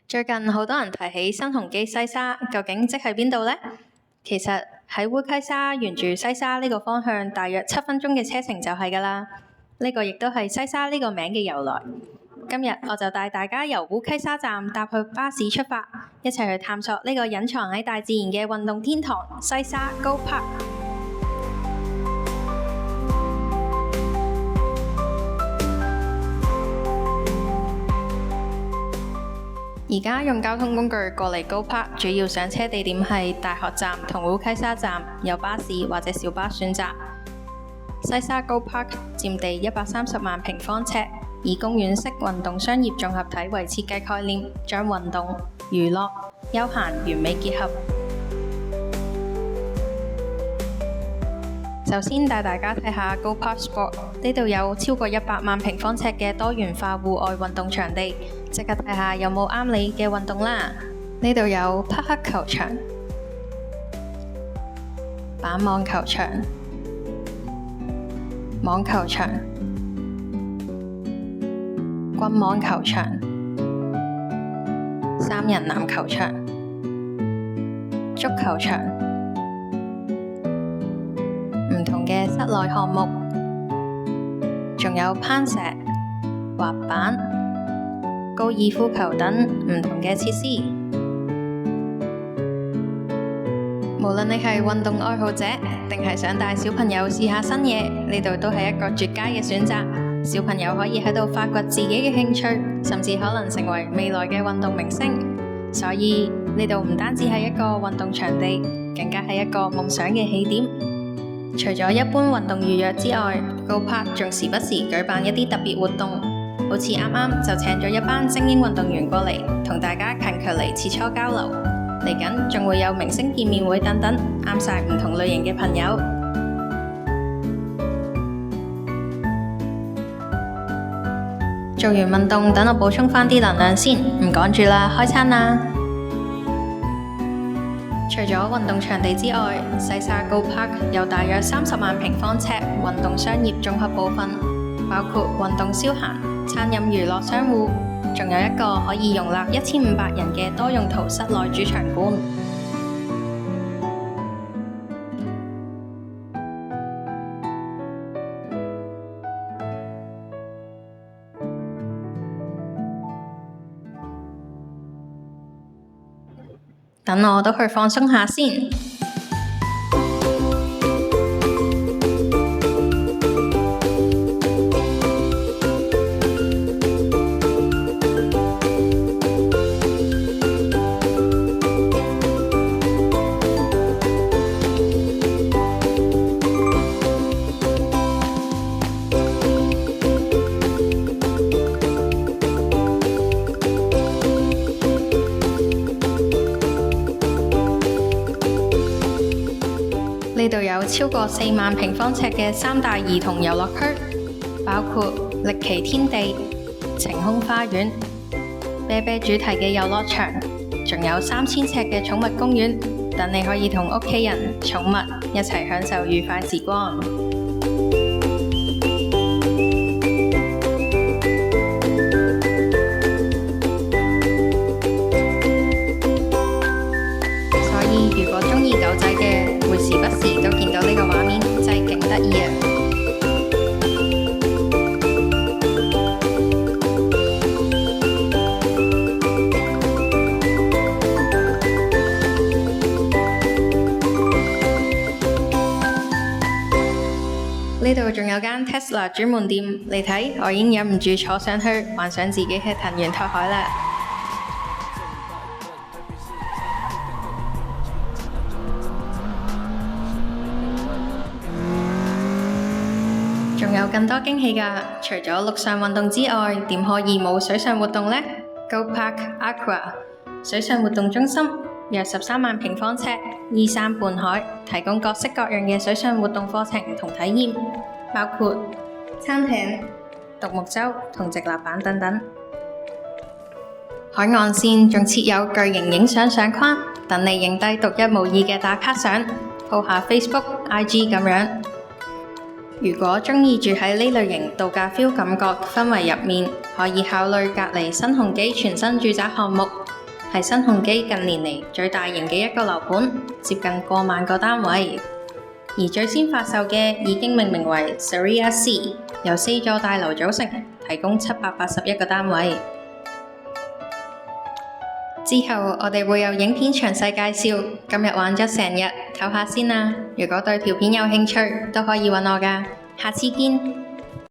最近好多人提起新鴻基西沙，究竟即係邊度呢？其實喺烏溪沙沿住西沙呢個方向，大約7分鐘嘅車程就係㗎啦。呢個亦都係西沙呢個名嘅由來。今日我就帶大家由烏溪沙站搭去巴士出發，一齊去探索呢個隱藏喺大自然嘅運動天堂西沙 Go Park。而家用交通工具過嚟 Go Park，主要上車地點係大學站同烏溪沙站，有巴士或者小巴選擇。西沙 Go Park 佔地130萬平方尺，以公園式運動商業綜合體為設計概念，將運動、娛樂、休閒完美結合。首先帶大家睇下 Go Park Sport， 呢度有超過100萬平方尺嘅多元化戶外運動場地，即刻睇下有冇啱你嘅運動啦！呢度有匹克球場、板網球場、網球場、棍網球場、3人籃球場、足球場，唔同嘅室內項目，仲有攀石、滑板、高爾夫球等唔同嘅設施。無論你係運動愛好者，定係想帶小朋友試下新嘢，呢度都係一個絕佳嘅選擇。小朋友可以喺度發掘自己嘅興趣，甚至可能成為未來嘅運動明星。所以呢度唔單止係一個運動場地，更加係一個夢想嘅起點。除咗一般運動預約之外，Go Park 仲時不時舉辦一啲特別活動，好似啱啱就請咗一班精英運動員過嚟，同大家近距離切磋交流。嚟緊仲會有明星見面會等等，啱晒唔同類型嘅朋友。做完運動，等我補充返啲能量先，唔趕住啦，開餐啦！除咗運動場地之外，西沙 Go Park 有大約30萬平方尺運動商業綜合部分，包括運動消閒、餐飲娛樂商戶，仲有一個可以容納1500人嘅多用途室內主場館。等我都去放鬆下先。呢度有超過4萬平方尺嘅3大兒童遊樂區，包括歷奇天地、晴空花園、啤啤主題嘅遊樂場，仲有3000尺嘅寵物公園，等你可以同屋企人、寵物一齊享受愉快時光。所以如果鍾意狗仔嘅，會時不時都見到呢個畫面，真係勁得意啊！呢度仲有間 Tesla 專門店，你睇我已經忍唔住坐上去，幻想自己係藤原拓海啦！仲有更多驚喜㗎！除咗陸上運動之外，點可以冇水上活動呢？ Go Park Aqua 水上活動中心，約13萬平方尺，依山傍海，提供各式各樣嘅水上活動課程同體驗，包括撐艇、獨木舟同直立板等等。海岸線仲設有巨型影相相框，等你影低獨一無二嘅打卡相，鋪下 Facebook、IG 咁樣。如果鍾意住喺呢類型度假 feel 感覺氛圍入面，可以考慮隔離新鴻基全新住宅項目係新鴻基近年嚟最大型嘅一個樓盤，接近過萬個單位。而最先發售嘅已經命名為 Saria C， 由4座大樓組成，提供781個單位。之後我哋會有影片詳細介紹。今日玩咗成日，唞下先啦。如果對條片有興趣，都可以搵我㗎。下次見。